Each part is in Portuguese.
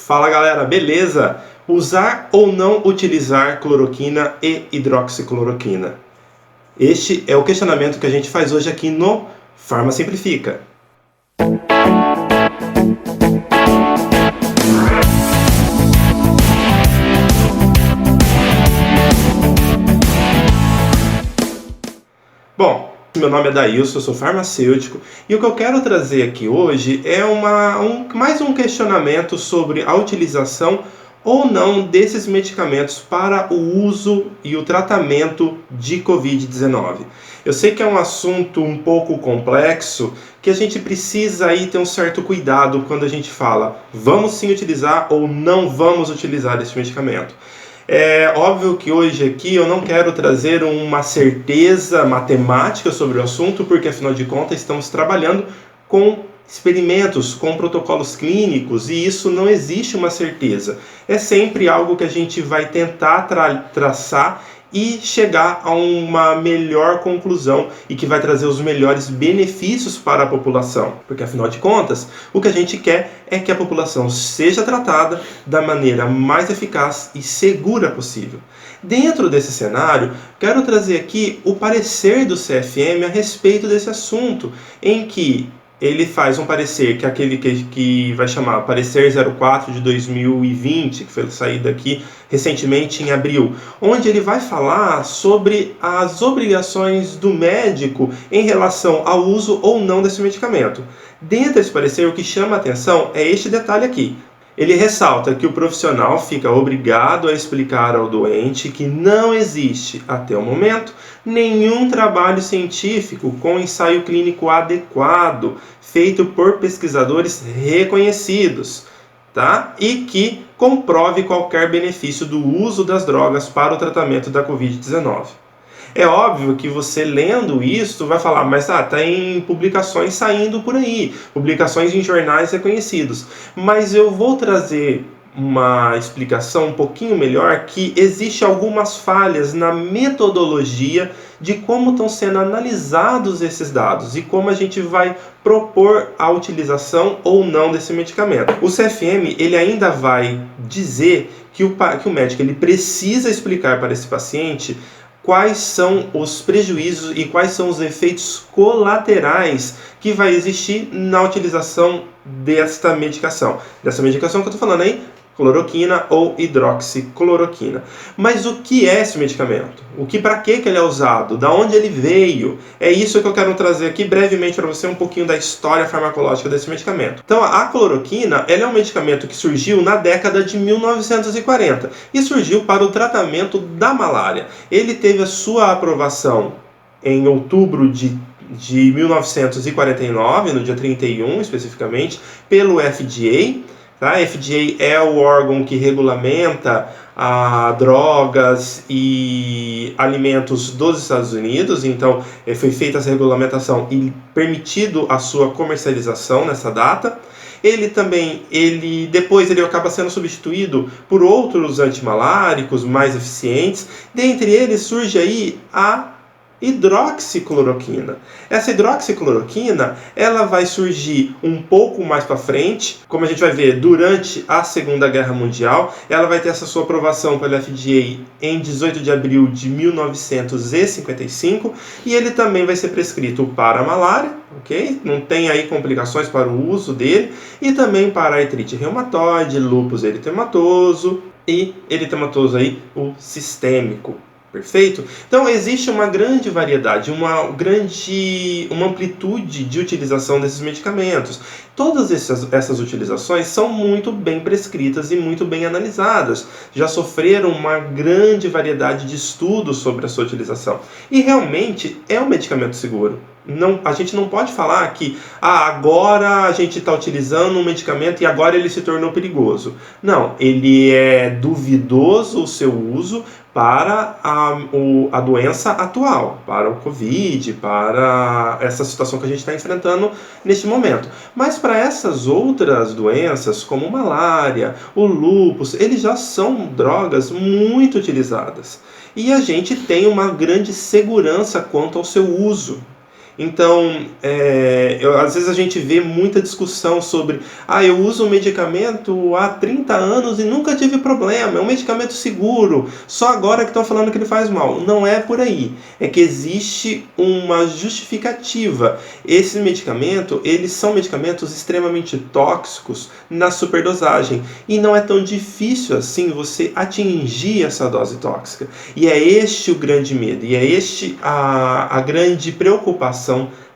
Fala galera, beleza? Usar ou não utilizar cloroquina e hidroxicloroquina? Este é o questionamento que a gente faz hoje aqui no Farma Simplifica. Bom, meu nome é Dailson, eu sou farmacêutico e o que eu quero trazer aqui hoje é mais um questionamento sobre a utilização ou não desses medicamentos para o uso e o tratamento de Covid-19. Eu sei que é um assunto um pouco complexo, que a gente precisa aí ter um certo cuidado quando a gente fala vamos sim utilizar ou não vamos utilizar esse medicamento. É óbvio que hoje aqui eu não quero trazer uma certeza matemática sobre o assunto, porque afinal de contas estamos trabalhando com experimentos, com protocolos clínicos, e isso não existe uma certeza. É sempre algo que a gente vai tentar traçar e chegar a uma melhor conclusão e que vai trazer os melhores benefícios para a população. Porque afinal de contas, o que a gente quer é que a população seja tratada da maneira mais eficaz e segura possível. Dentro desse cenário, quero trazer aqui o parecer do CFM a respeito desse assunto, em que ele faz um parecer, que é aquele que vai chamar Parecer 04 de 2020, que foi saído aqui recentemente em abril, onde ele vai falar sobre as obrigações do médico em relação ao uso ou não desse medicamento. Dentro desse parecer, o que chama a atenção é este detalhe aqui. Ele ressalta que o profissional fica obrigado a explicar ao doente que não existe, até o momento, nenhum trabalho científico com ensaio clínico adequado, feito por pesquisadores reconhecidos, tá? E que comprove qualquer benefício do uso das drogas para o tratamento da Covid-19. É óbvio que você lendo isso vai falar, mas tem publicações saindo por aí, publicações em jornais reconhecidos. Mas eu vou trazer uma explicação um pouquinho melhor, que existe algumas falhas na metodologia de como estão sendo analisados esses dados e como a gente vai propor a utilização ou não desse medicamento. O CFM ele ainda vai dizer que o médico ele precisa explicar para esse paciente quais são os prejuízos e quais são os efeitos colaterais que vai existir na utilização desta medicação. Dessa medicação que eu estou falando aí, cloroquina ou hidroxicloroquina. Mas o que é esse medicamento? Para que ele é usado? Da onde ele veio? É isso que eu quero trazer aqui brevemente para você um pouquinho da história farmacológica desse medicamento. Então, a cloroquina ela é um medicamento que surgiu na década de 1940 e surgiu para o tratamento da malária. Ele teve a sua aprovação em outubro de 1949, no dia 31 especificamente, pelo FDA. A FDA é o órgão que regulamenta drogas e alimentos dos Estados Unidos, então foi feita essa regulamentação e permitido a sua comercialização nessa data. Depois ele acaba sendo substituído por outros antimaláricos mais eficientes. Dentre eles surge aí a hidroxicloroquina. Essa hidroxicloroquina, ela vai surgir um pouco mais para frente, como a gente vai ver durante a Segunda Guerra Mundial. Ela vai ter essa sua aprovação pela FDA em 18 de abril de 1955 e ele também vai ser prescrito para a malária, ok? Não tem aí complicações para o uso dele, e também para a artrite reumatoide, lúpus eritematoso e eritematoso aí o sistêmico. Perfeito? Então existe uma grande variedade, uma amplitude de utilização desses medicamentos. Todas essas utilizações são muito bem prescritas e muito bem analisadas. Já sofreram uma grande variedade de estudos sobre a sua utilização. E realmente é um medicamento seguro. A gente não pode falar que agora a gente está utilizando um medicamento e agora ele se tornou perigoso. Não, ele é duvidoso o seu uso para a doença atual, para o Covid, para essa situação que a gente está enfrentando neste momento. Mas para essas outras doenças, como malária, o lúpus, eles já são drogas muito utilizadas. E a gente tem uma grande segurança quanto ao seu uso. Então, às vezes a gente vê muita discussão sobre eu uso o medicamento há 30 anos e nunca tive problema, é um medicamento seguro, só agora que estão falando que ele faz mal. Não é por aí, é que existe uma justificativa. Esses medicamentos, eles são medicamentos extremamente tóxicos na superdosagem, e não é tão difícil assim você atingir essa dose tóxica. E é este o grande medo, e é este a grande preocupação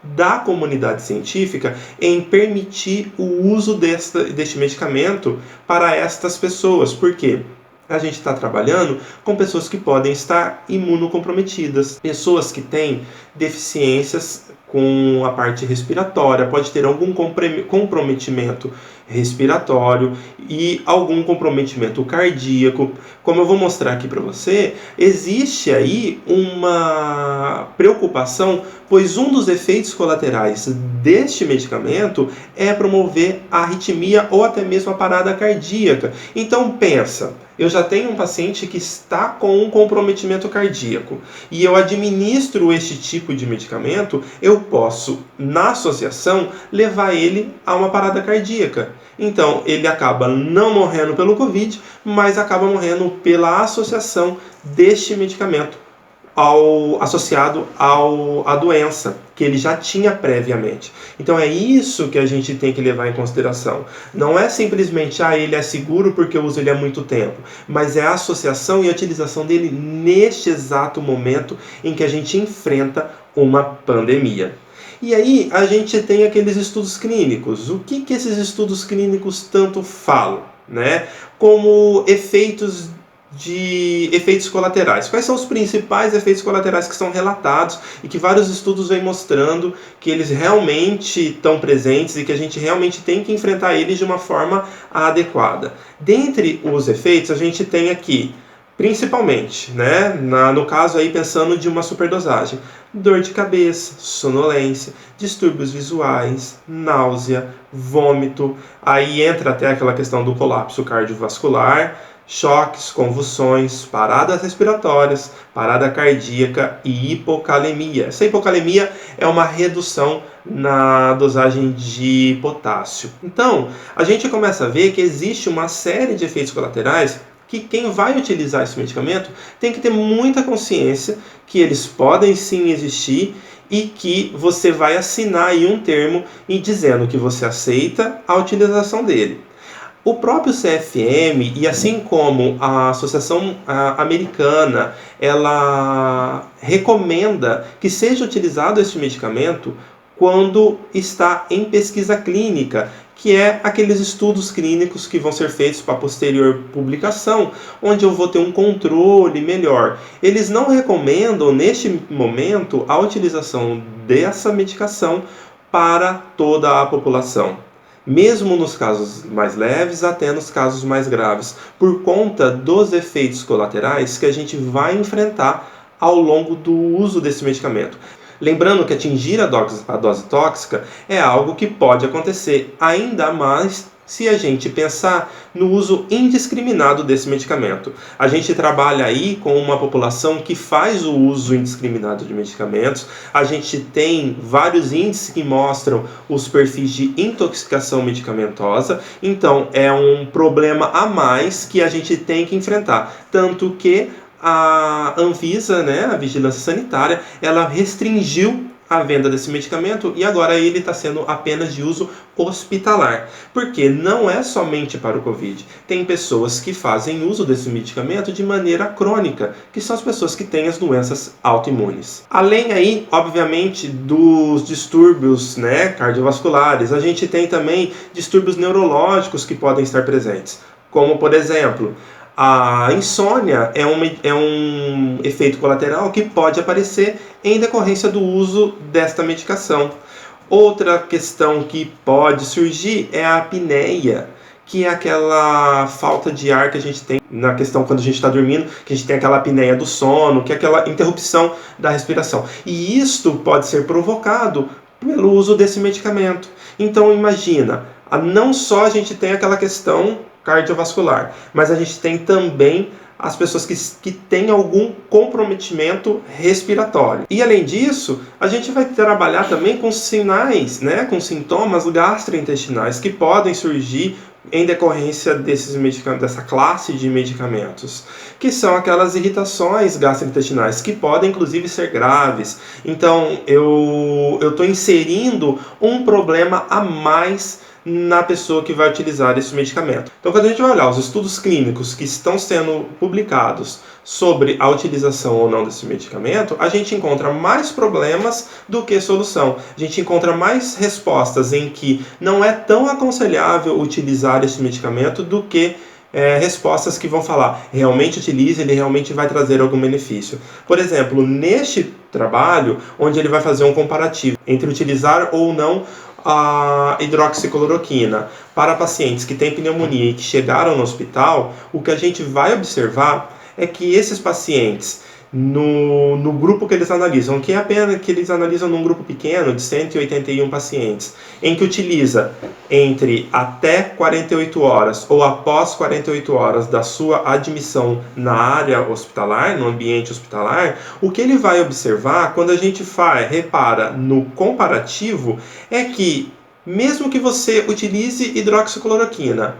da comunidade científica em permitir o uso deste medicamento para estas pessoas. Por quê? A gente está trabalhando com pessoas que podem estar imunocomprometidas, pessoas que têm deficiências com a parte respiratória, pode ter algum comprometimento respiratório e algum comprometimento cardíaco. Como eu vou mostrar aqui para você, existe aí uma preocupação, pois um dos efeitos colaterais deste medicamento é promover a arritmia ou até mesmo a parada cardíaca. Então pensa, eu já tenho um paciente que está com um comprometimento cardíaco e eu administro este tipo de medicamento, eu posso, na associação, levar ele a uma parada cardíaca. Então, ele acaba não morrendo pelo Covid, mas acaba morrendo pela associação deste medicamento associado à doença que ele já tinha previamente. Então é isso que a gente tem que levar em consideração. Não é simplesmente ele é seguro porque eu uso ele há muito tempo, mas é a associação e a utilização dele neste exato momento em que a gente enfrenta uma pandemia. E aí a gente tem aqueles estudos clínicos. O que esses estudos clínicos tanto falam, né? Como efeitos colaterais. Quais são os principais efeitos colaterais que são relatados e que vários estudos vêm mostrando que eles realmente estão presentes e que a gente realmente tem que enfrentar eles de uma forma adequada? Dentre os efeitos, a gente tem aqui, principalmente, né, no caso aí pensando de uma superdosagem, dor de cabeça, sonolência, distúrbios visuais, náusea, vômito, aí entra até aquela questão do colapso cardiovascular, choques, convulsões, paradas respiratórias, parada cardíaca e hipocalemia. Essa hipocalemia é uma redução na dosagem de potássio. Então, a gente começa a ver que existe uma série de efeitos colaterais que quem vai utilizar esse medicamento tem que ter muita consciência que eles podem sim existir e que você vai assinar aí um termo dizendo que você aceita a utilização dele. O próprio CFM, e assim como a Associação Americana, ela recomenda que seja utilizado este medicamento quando está em pesquisa clínica, que é aqueles estudos clínicos que vão ser feitos para posterior publicação, onde eu vou ter um controle melhor. Eles não recomendam, neste momento, a utilização dessa medicação para toda a população, mesmo nos casos mais leves até nos casos mais graves, por conta dos efeitos colaterais que a gente vai enfrentar ao longo do uso desse medicamento. Lembrando que atingir a dose tóxica é algo que pode acontecer, ainda mais se a gente pensar no uso indiscriminado desse medicamento. A gente trabalha aí com uma população que faz o uso indiscriminado de medicamentos. A gente tem vários índices que mostram os perfis de intoxicação medicamentosa. Então, é um problema a mais que a gente tem que enfrentar. Tanto que a Anvisa, né, a Vigilância Sanitária, ela restringiu a venda desse medicamento e agora ele está sendo apenas de uso hospitalar, porque não é somente para o Covid. Tem pessoas que fazem uso desse medicamento de maneira crônica, que são as pessoas que têm as doenças autoimunes. Além aí, obviamente, dos distúrbios, né, cardiovasculares, a gente tem também distúrbios neurológicos que podem estar presentes, como por exemplo, a insônia é um efeito colateral que pode aparecer em decorrência do uso desta medicação. Outra questão que pode surgir é a apneia, que é aquela falta de ar que a gente tem na questão quando a gente está dormindo, que a gente tem aquela apneia do sono, que é aquela interrupção da respiração. E isto pode ser provocado pelo uso desse medicamento. Então imagina, não só a gente tem aquela questão cardiovascular, mas a gente tem também as pessoas que têm algum comprometimento respiratório. E além disso, a gente vai trabalhar também com sinais, né, com sintomas gastrointestinais que podem surgir em decorrência desses medicamentos, dessa classe de medicamentos, que são aquelas irritações gastrointestinais que podem inclusive ser graves. Então eu estou inserindo um problema a mais na pessoa que vai utilizar esse medicamento. Então, quando a gente vai olhar os estudos clínicos que estão sendo publicados sobre a utilização ou não desse medicamento, a gente encontra mais problemas do que solução. A gente encontra mais respostas em que não é tão aconselhável utilizar esse medicamento do que respostas que vão falar, realmente utilize, ele realmente vai trazer algum benefício. Por exemplo, neste trabalho, onde ele vai fazer um comparativo entre utilizar ou não a hidroxicloroquina para pacientes que têm pneumonia e que chegaram no hospital, o que a gente vai observar é que esses pacientes, no grupo que eles analisam, que é apenas que eles analisam num grupo pequeno de 181 pacientes, em que utiliza entre até 48 horas ou após 48 horas da sua admissão na área hospitalar, no ambiente hospitalar, o que ele vai observar quando a gente repara no comparativo é que mesmo que você utilize hidroxicloroquina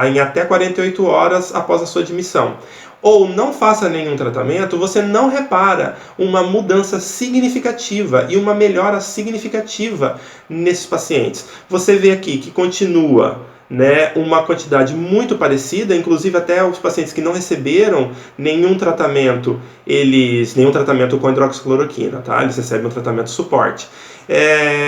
em até 48 horas após a sua admissão, ou não faça nenhum tratamento, você não repara uma mudança significativa e uma melhora significativa nesses pacientes. Você vê aqui que continua, né, uma quantidade muito parecida, inclusive até os pacientes que não receberam nenhum tratamento com hidroxicloroquina, tá? Eles recebem um tratamento suporte.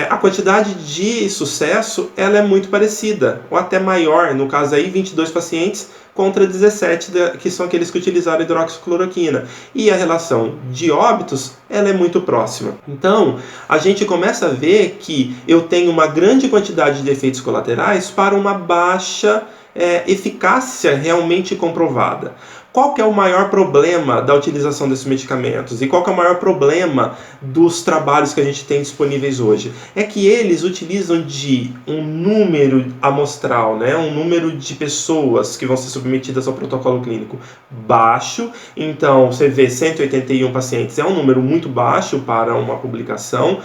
A quantidade de sucesso ela é muito parecida, ou até maior, no caso aí 22 pacientes contra 17 que são aqueles que utilizaram hidroxicloroquina. E a relação de óbitos ela é muito próxima. Então, a gente começa a ver que eu tenho uma grande quantidade de efeitos colaterais para uma baixa eficácia realmente comprovada. Qual que é o maior problema da utilização desses medicamentos? E qual que é o maior problema dos trabalhos que a gente tem disponíveis hoje? É que eles utilizam de um número amostral, né? Um número de pessoas que vão ser submetidas ao protocolo clínico baixo. Então, você vê 181 pacientes, é um número muito baixo para uma publicação.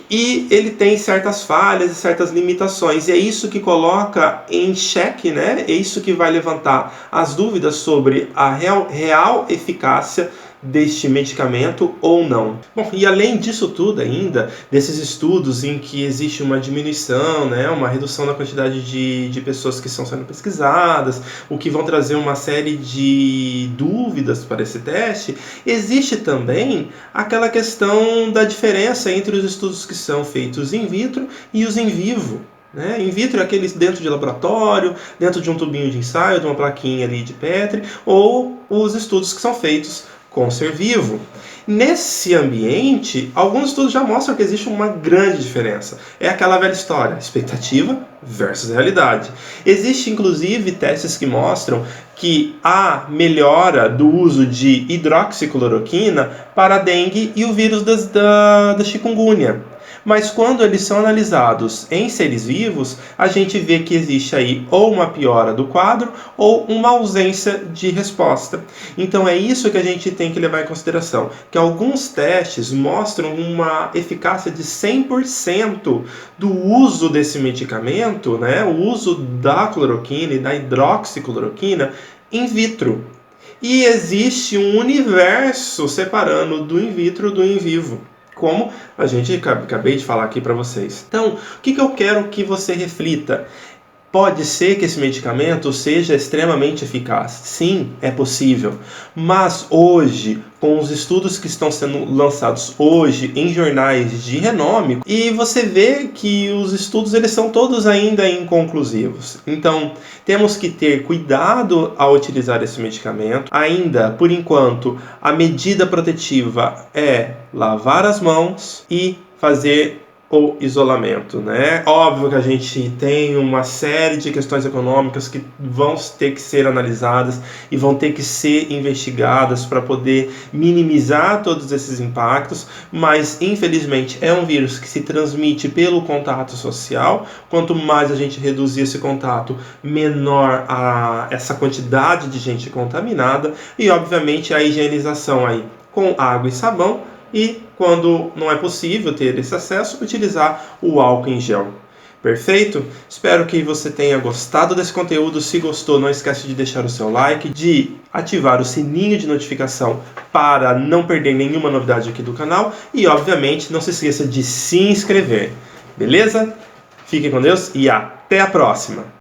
E ele tem certas falhas e certas limitações, e é isso que coloca em xeque, né? É isso que vai levantar as dúvidas sobre a real eficácia deste medicamento ou não. Bom, e além disso tudo ainda, desses estudos em que existe uma diminuição, né, uma redução na quantidade de pessoas que estão sendo pesquisadas, o que vão trazer uma série de dúvidas para esse teste, existe também aquela questão da diferença entre os estudos que são feitos in vitro e os in vivo. In vitro é aqueles dentro de laboratório, dentro de um tubinho de ensaio, de uma plaquinha ali de Petri, ou os estudos que são feitos com ser vivo. Nesse ambiente, alguns estudos já mostram que existe uma grande diferença. É aquela velha história, expectativa versus realidade. Existe inclusive testes que mostram que há melhora do uso de hidroxicloroquina para a dengue e o vírus da chikungunya. Mas quando eles são analisados em seres vivos, a gente vê que existe aí ou uma piora do quadro ou uma ausência de resposta. Então é isso que a gente tem que levar em consideração, que alguns testes mostram uma eficácia de 100% do uso desse medicamento, né, o uso da cloroquina e da hidroxicloroquina in vitro. E existe um universo separando do in vitro do in vivo, como a gente acabei de falar aqui para vocês. Então, o que eu quero que você reflita? Pode ser que esse medicamento seja extremamente eficaz. Sim, é possível. Mas hoje, com os estudos que estão sendo lançados hoje em jornais de renome, e você vê que os estudos eles são todos ainda inconclusivos. Então, temos que ter cuidado ao utilizar esse medicamento. Ainda, por enquanto, a medida protetiva é lavar as mãos e fazer ou isolamento, né? Óbvio que a gente tem uma série de questões econômicas que vão ter que ser analisadas e vão ter que ser investigadas para poder minimizar todos esses impactos, mas infelizmente é um vírus que se transmite pelo contato social. Quanto mais a gente reduzir esse contato, menor essa quantidade de gente contaminada e obviamente a higienização aí com água e sabão. E, quando não é possível ter esse acesso, utilizar o álcool em gel. Perfeito? Espero que você tenha gostado desse conteúdo. Se gostou, não esquece de deixar o seu like, de ativar o sininho de notificação para não perder nenhuma novidade aqui do canal e, obviamente, não se esqueça de se inscrever. Beleza? Fique com Deus e até a próxima!